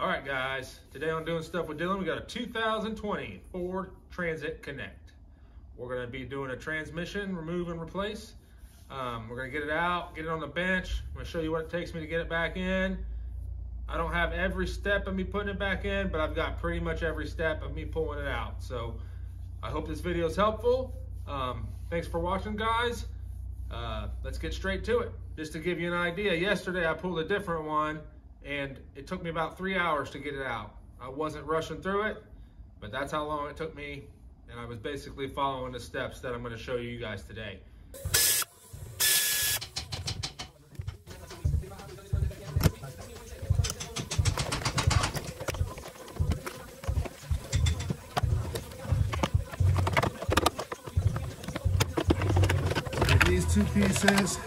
All right, guys, today on Doing Stuff with Dylan, we got a 2020 Ford Transit Connect. We're gonna be doing a transmission, remove and replace. We're gonna get it out, get it on the bench. I'm gonna show you what it takes me to get it back in. I don't have every step of me putting it back in, but I've got pretty much every step of me pulling it out. So I hope this video is helpful. Thanks for watching, guys. Let's get straight to it. Just to give you an idea, yesterday I pulled a different one and it took me about 3 hours to get it out. I wasn't rushing through it, but that's how long it took me. And I was basically following the steps that I'm going to show you guys today. These two pieces.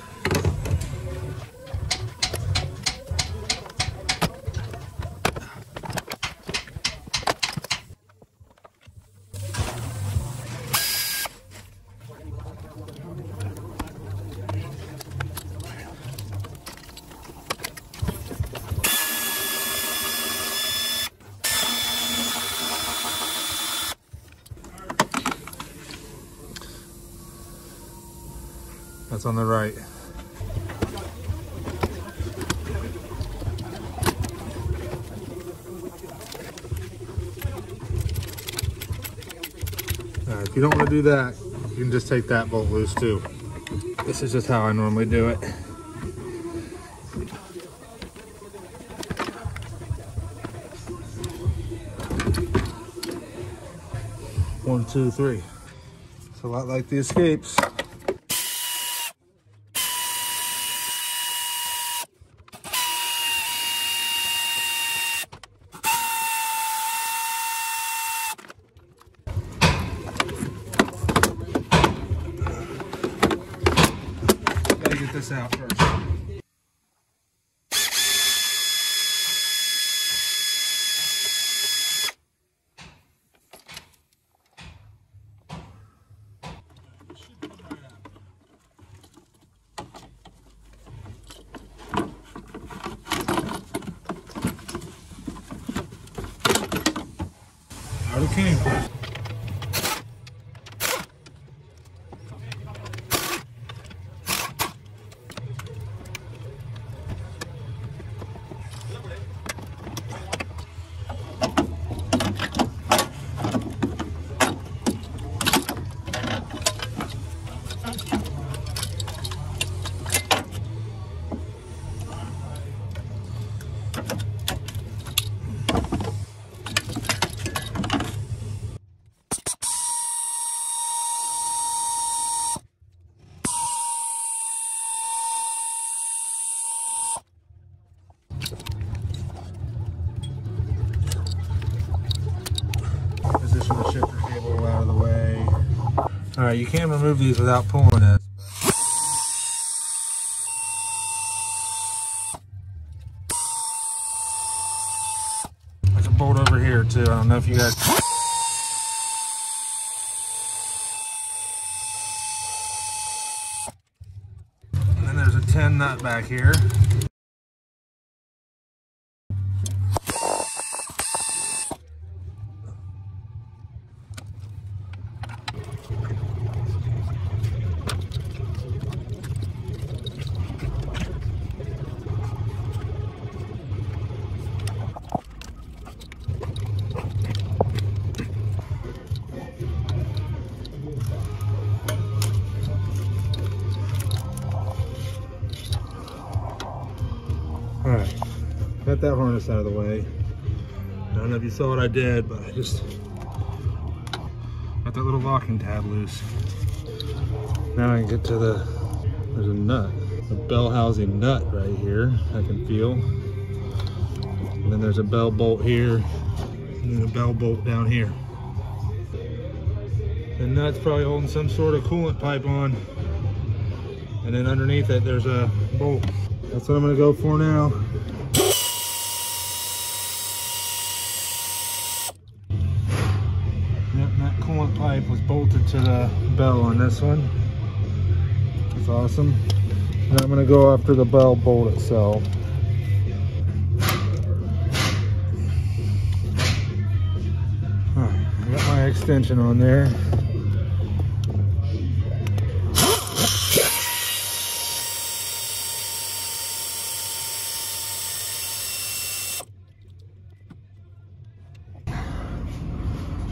That's on the right. If you don't want to do that, you can just take that bolt loose too. This is just how I normally do it. One, two, three. It's a lot like the escapes. Get this out first. Out it came. Position the shifter cable out of the way. All right, you can remove these without pulling it. There's a bolt over here too. I don't know if you guys. And then there's a 10 nut back here. All right, got that harness out of the way. I don't know if you saw what I did, but I just got that little locking tab loose. Now I can get to there's a nut, a bell housing nut right here I can feel. And then there's a bell bolt here, and then a bell bolt down here. The nut's probably holding some sort of coolant pipe on. And then underneath it, there's a bolt. That's what I'm gonna go for now. Yep, that coolant pipe was bolted to the bell on this one. That's awesome. And I'm gonna go after the bell bolt itself. extension on there.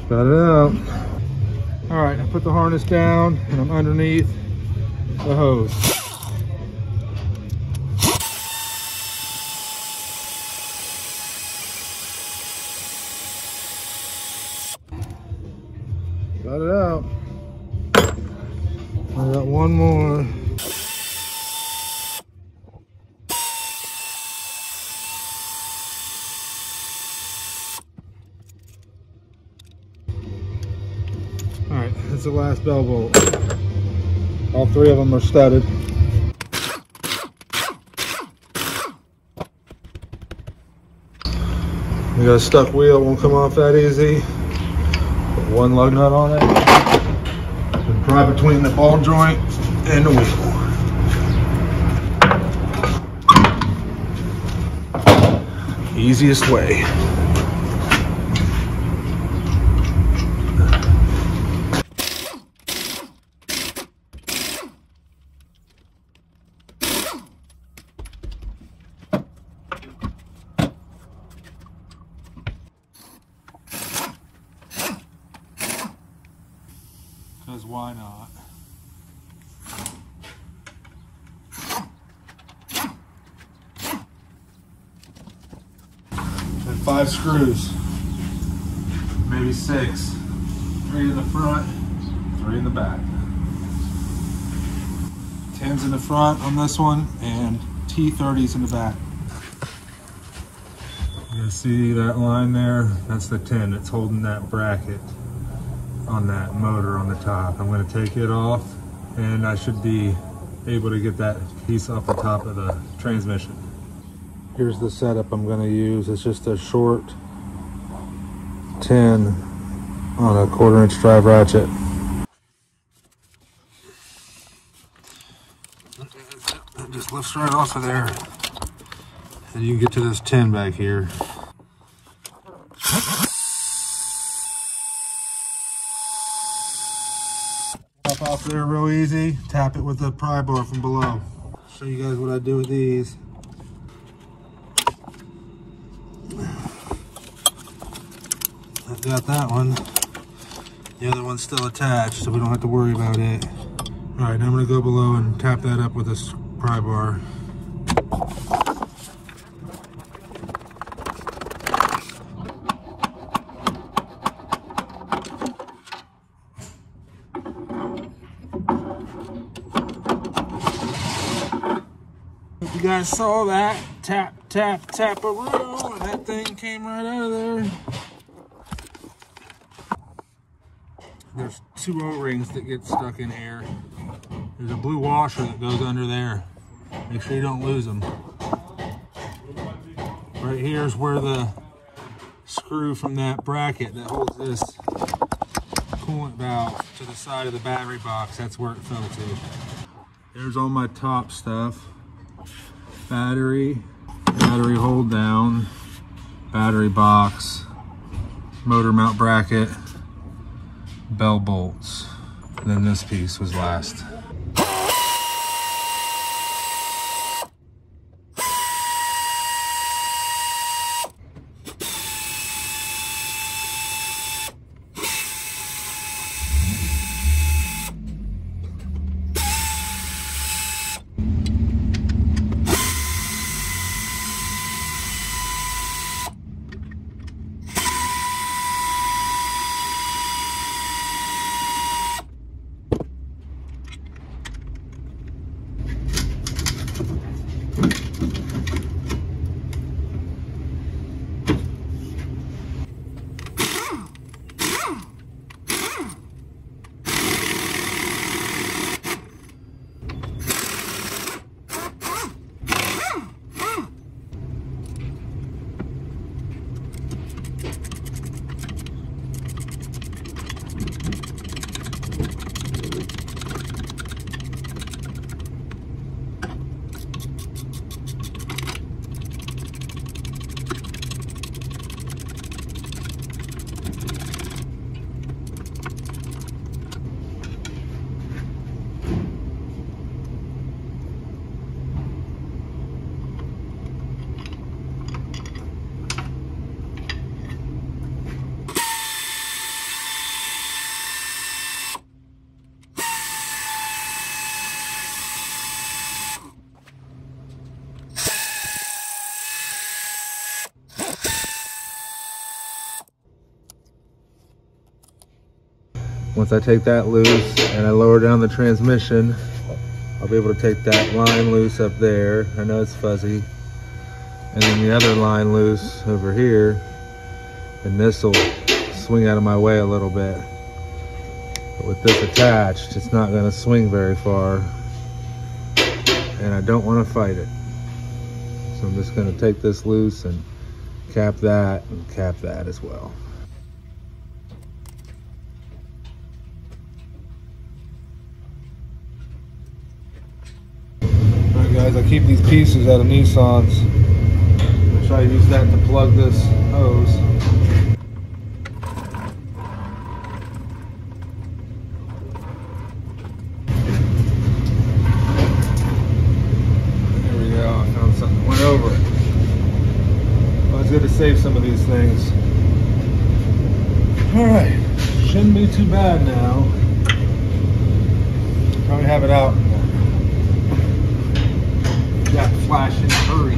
Got it out. All right, I put the harness down and I'm underneath the hose. Got it out. I got one more. All right, that's the last bell bolt. All three of them are studded. We got a stuck wheel, won't come off that easy. Put one lug nut on it. And pry between the ball joint and the wheel. Easiest way. Because why not? And 5 screws, maybe 6. 3 in the front, 3 in the back. 10s in the front on this one, and T30s in the back. You can see that line there? That's the 10 that's holding that bracket on that motor on the top. I'm going to take it off and I should be able to get that piece off the top of the transmission. Here's the setup I'm going to use. It's just a short 10 on a 1/4-inch drive ratchet. It just lifts right off of there and you can get to this 10 back here. Pop off there real easy, tap it with the pry bar from below. Show you guys what I do with these. I've got that one. The other one's still attached, so we don't have to worry about it. All right, now I'm gonna go below and tap that up with this pry bar. You guys saw that tap, tap, tap-a-roo, and that thing came right out of there. There's 2 O-rings that get stuck in here. There's a blue washer that goes under there. Make sure you don't lose them. Right here is where the screw from that bracket that holds this coolant valve to the side of the battery box, that's where it fell to. There's all my top stuff. Battery hold down, battery box, motor mount bracket, bell bolts, and then this piece was last. Once I take that loose and I lower down the transmission, I'll be able to take that line loose up there. I know it's fuzzy. And then the other line loose over here. And this will swing out of my way a little bit. But with this attached, it's not going to swing very far. And I don't want to fight it. So I'm just going to take this loose and cap that and cap that as well. Alright guys, I keep these pieces out of Nissans. I'm going to try to use that to plug this hose. There we go, I found something that went over it. Well, it's good to save some of these things. Alright, shouldn't be too bad now. Probably have it out. Got flashing, hurry.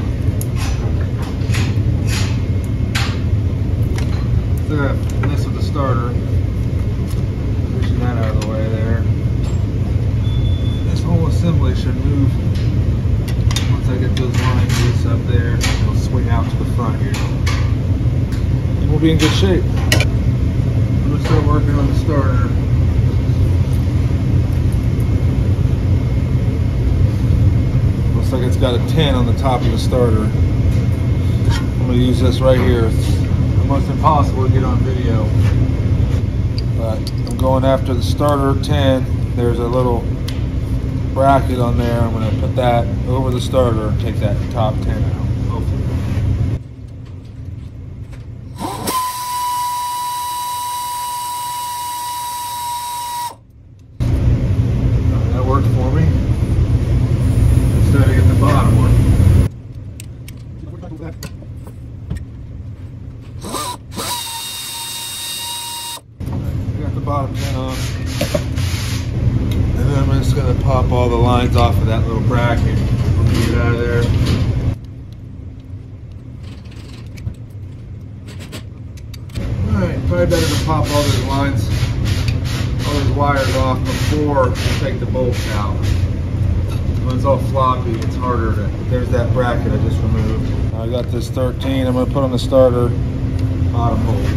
Still got mess with the starter. Pushing that out of the way there. This whole assembly should move. Once I get those lines loose up there, it'll swing out to the front here. And we'll be in good shape. I'm gonna start working on the starter. Looks like it's got a 10 on the top of the starter. I'm gonna use this right here. It's almost impossible to get on video. But I'm going after the starter 10. There's a little bracket on there. I'm going to put that over the starter and take that top 10 out. Hopefully. That worked for me. Instead of get the bottom one. Got the bottom 10 on. And then I'm just going to pop all the lines off of that little bracket. Get it out of there. Alright, probably better to pop all those lines, all those wires off before you take the bolts out. When it's all floppy, it's harder to, there's that bracket I just removed. I got this 13, I'm going to put on the starter bottom bolt.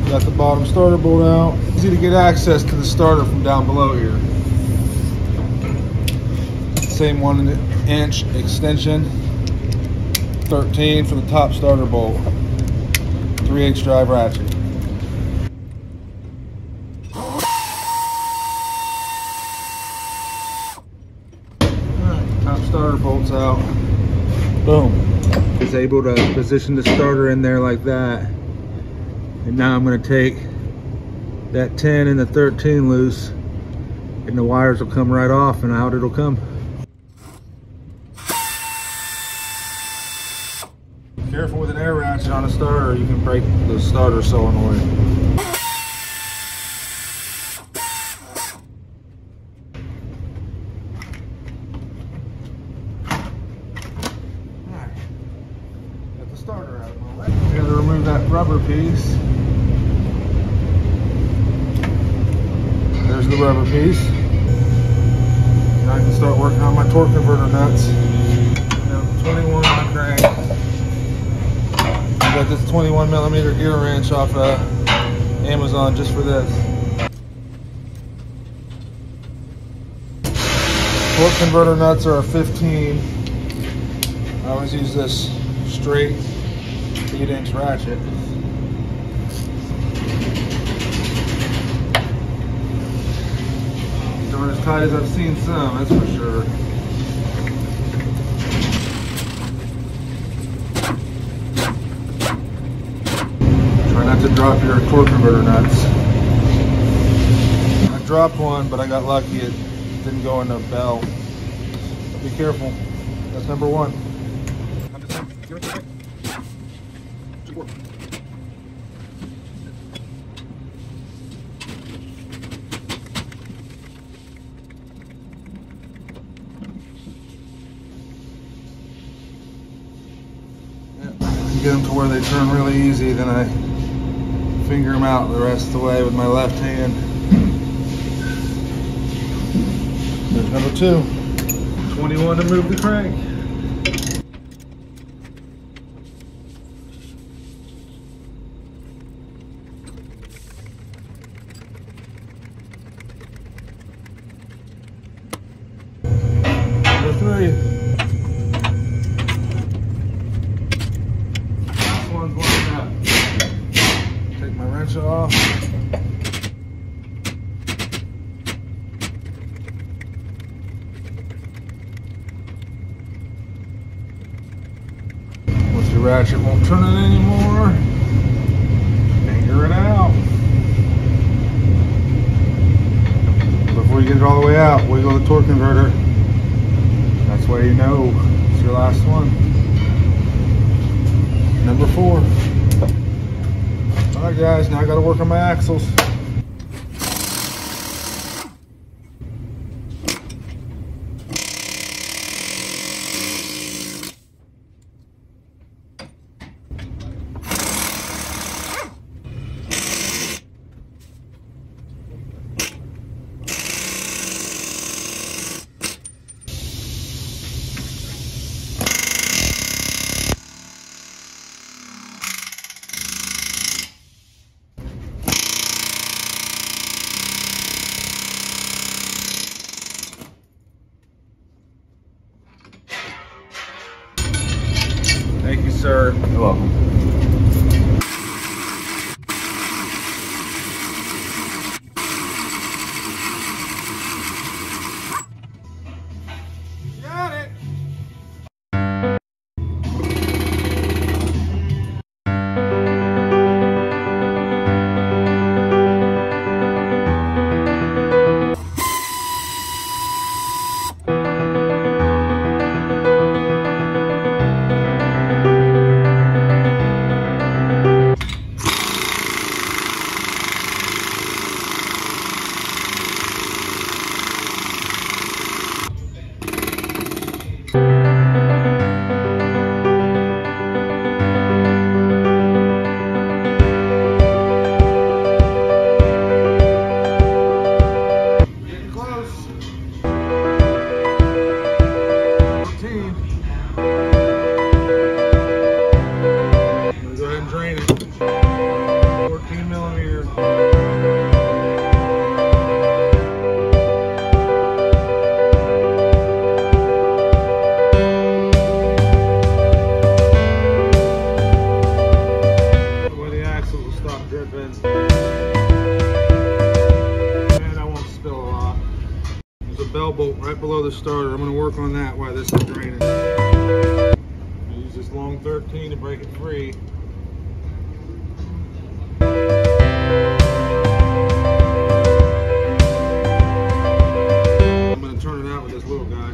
Got the bottom starter bolt out. Easy to get access to the starter from down below here. Same 1 inch extension. 13 for the top starter bolt. 3/8 drive ratchet. Alright, top starter bolts out. Boom. Is able to position the starter in there like that. And now I'm going to take that 10 and the 13 loose, and the wires will come right off and out it'll come. Careful with an air ratchet on a starter, you can break the starter solenoid. Alright, got the starter out of my way. I gotta remove that rubber piece. There's the rubber piece. Now I can start working on my torque converter nuts. 21 on crank. I got this 21mm gear wrench off Amazon just for this. Torque converter nuts are a 15. I always use this straight 8-inch ratchet. These aren't as tight as I've seen some, that's for sure. Not to drop your torque converter nuts. I dropped one, but I got lucky. It didn't go in the bell. Be careful. That's number 1. get them to where they turn really easy, then I finger them out the rest of the way with my left hand. There's number 2. 21 to move the crank. Number 3. This one's lined up. Take my wrench off. Once your ratchet won't turn it anymore, finger it out. Before you get it all the way out, wiggle the torque converter. That's why you know it's your last one. Number 4. Alright guys, now I gotta work on my axles. Thank you, sir. You're welcome. Got it. Bell bolt right below the starter. I'm going to work on that while this is draining. Use this long 13 to break it free. I'm going to turn it out with this little guy.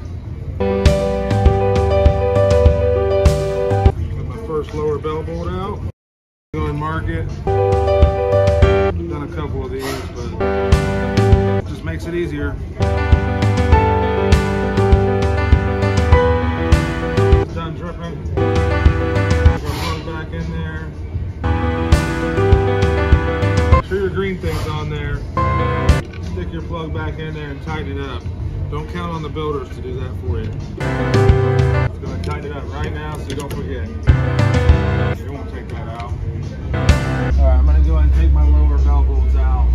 Got my first lower bell bolt out. Go and mark it. I've done a couple of these, but it just makes it easier. Done dripping. Plug back in there. Make sure your green thing's on there. Stick your plug back in there and tighten it up. Don't count on the builders to do that for you. It's going to tighten it up right now so you don't forget. It won't take that out. Alright, I'm going to go ahead and take my lower bell bolts out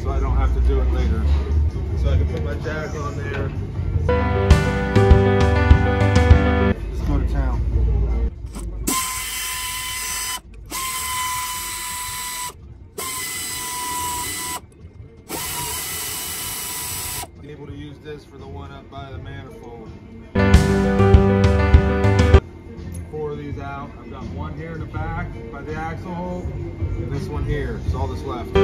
so I don't have to do it later. So I can put my jack on there. Let's go to town. Be able to use this for the one up by the manifold. 4 of these out. I've got one here in the back by the axle hole, and this one here. It's all that's left.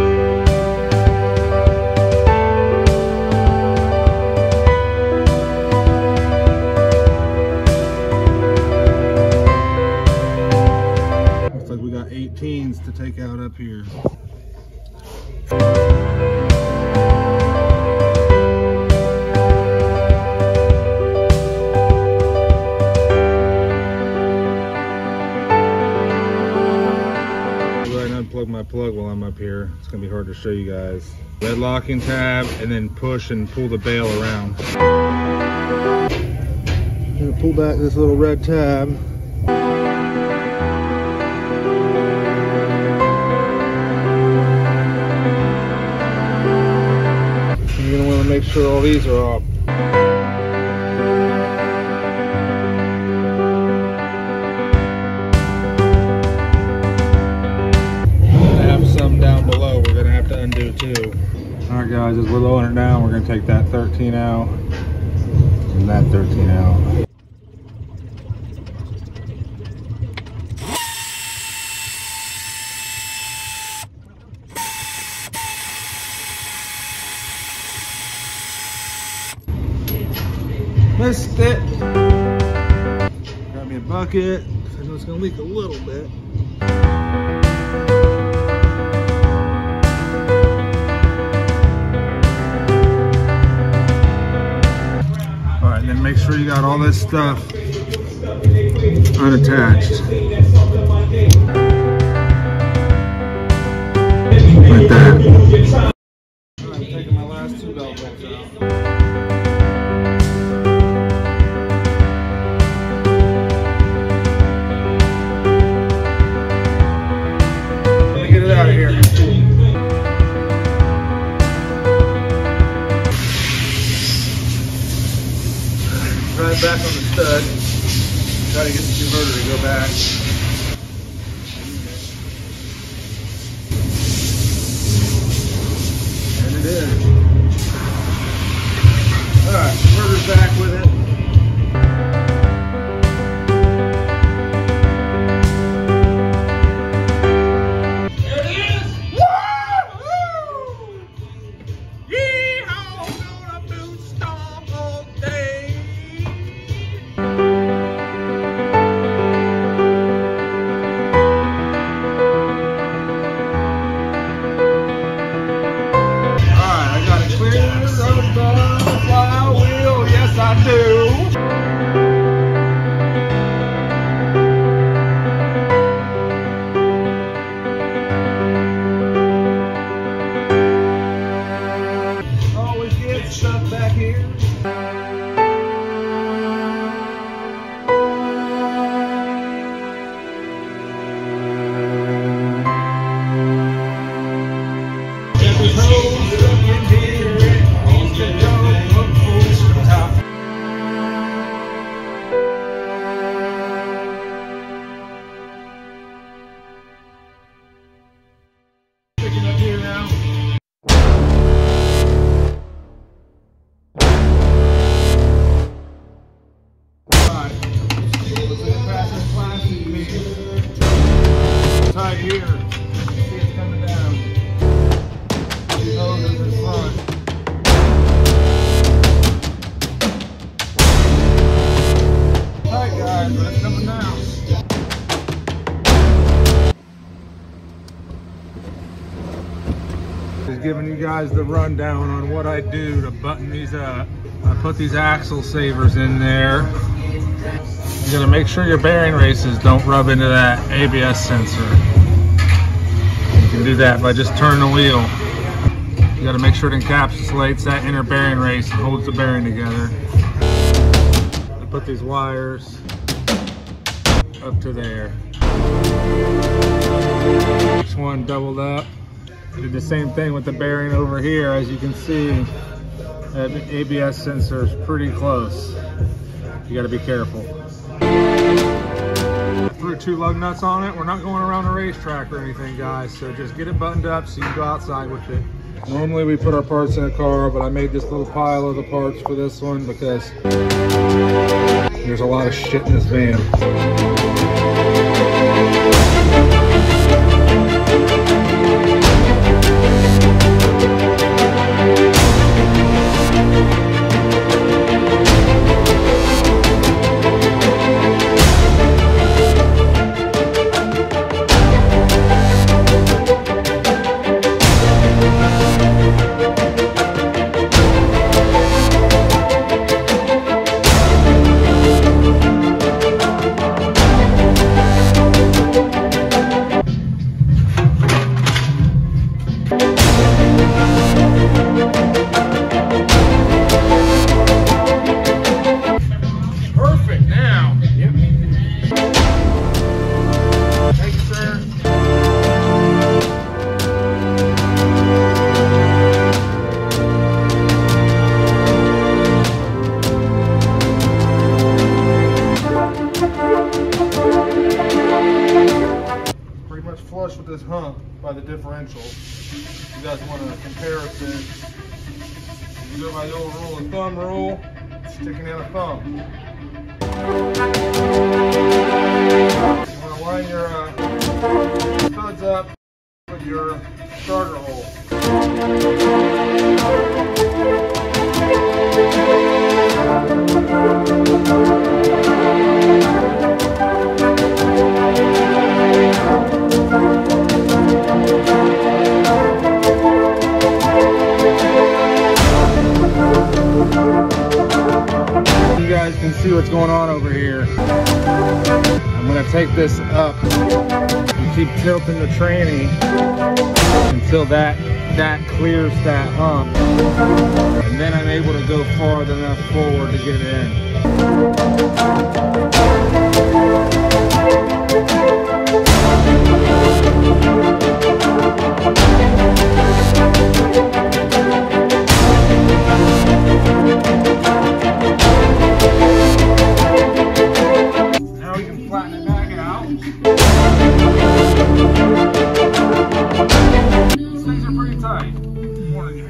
Looks like we got 18s to take out up here. up here. It's gonna be hard to show you guys. Red locking tab, and then push and pull the bail around. I'm gonna pull back this little red tab. You're gonna wanna make sure all these are off. Down below we're gonna have to undo too. All right guys, as we're lowering it down, we're gonna take that 13 out and that 13 out. Missed it. Grab me a bucket. I know it's gonna leak a little bit. And then make sure you got all this stuff unattached. Like that. I'm taking my last 2 belt bolts out. Let me get it out of here. Right back on the stud. Try to get the converter to go back. And it is. Alright, converter's back with it. There it is! Woo! Yeehaw! Gonna boot stomp all day! Always get stuff back here. Tight here. See it's coming down. Hoses in front. Tight guys, but it's coming down. Just giving you guys the rundown on what I do to button these up. I put these axle savers in there. You gotta make sure your bearing races don't rub into that ABS sensor. You can do that by just turning the wheel. You gotta make sure it encapsulates that inner bearing race and holds the bearing together. I put these wires up to there. This one doubled up. Did the same thing with the bearing over here. As you can see, that ABS sensor is pretty close. You gotta be careful. Threw 2 lug nuts on it. We're not going around a racetrack or anything, guys, so just get it buttoned up so you can go outside with it. Normally we put our parts in a car, but I made this little pile of the parts for this one because there's a lot of shit in this van. differential. You guys want a comparison? You go by the old rule of thumb rule, sticking in a thumb. You want to line your studs up with your starter hole. You guys can see what's going on over here. I'm going to take this up and keep tilting the tranny until that clears that hump, and then I'm able to go far enough forward to get in. Now we can flatten it back out. These things are pretty tight. Warning you.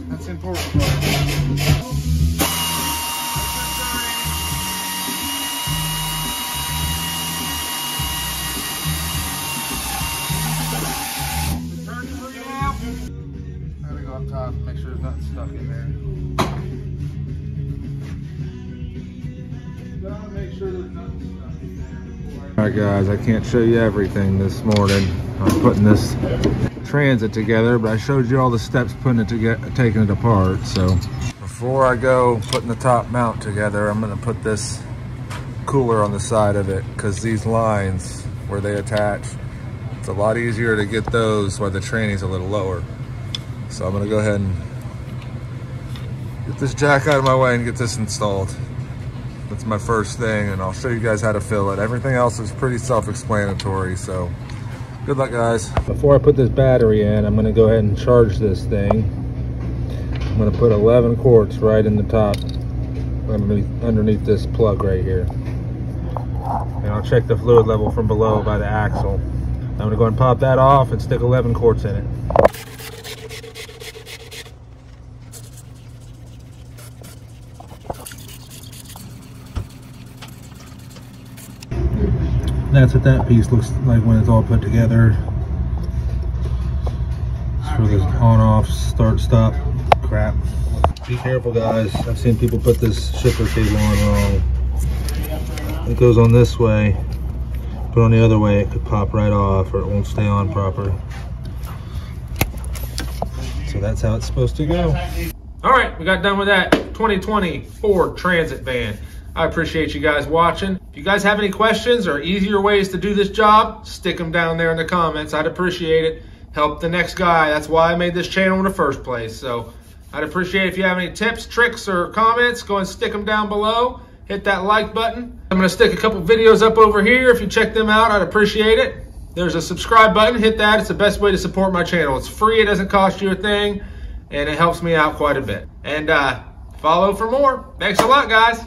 That's important. Gotta go up top, make sure there's nothing stuck in there. Gotta make sure there's nothing stuck in there. Alright guys, I can't show you everything this morning. I'm putting this transit together, but I showed you all the steps putting it together, taking it apart. So before I go putting the top mount together, I'm going to put this cooler on the side of it, because these lines where they attach, it's a lot easier to get those while the tranny's a little lower. So I'm going to go ahead and get this jack out of my way and get this installed. That's my first thing, and I'll show you guys how to fill it. Everything else is pretty self-explanatory, so good luck, guys. Before I put this battery in, I'm going to go ahead and charge this thing. I'm going to put 11 quarts right in the top, underneath this plug right here. And I'll check the fluid level from below by the axle. I'm going to go ahead and pop that off and stick 11 quarts in it. That's what that piece looks like when it's all put together. It's for this on-off, start-stop crap. Be careful, guys. I've seen people put this shipper cable on wrong. It goes on this way, but on the other way it could pop right off, or it won't stay on proper. So that's how it's supposed to go. All right, we got done with that 2020 Ford Transit van. I appreciate you guys watching. If you guys have any questions or easier ways to do this job, stick them down there in the comments. I'd appreciate it. Help the next guy. That's why I made this channel in the first place. So I'd appreciate it if you have any tips, tricks, or comments. Go and stick them down below. Hit that like button. I'm going to stick a couple videos up over here. If you check them out, I'd appreciate it. There's a subscribe button. Hit that. It's the best way to support my channel. It's free. It doesn't cost you a thing. And it helps me out quite a bit. And follow for more. Thanks a lot, guys.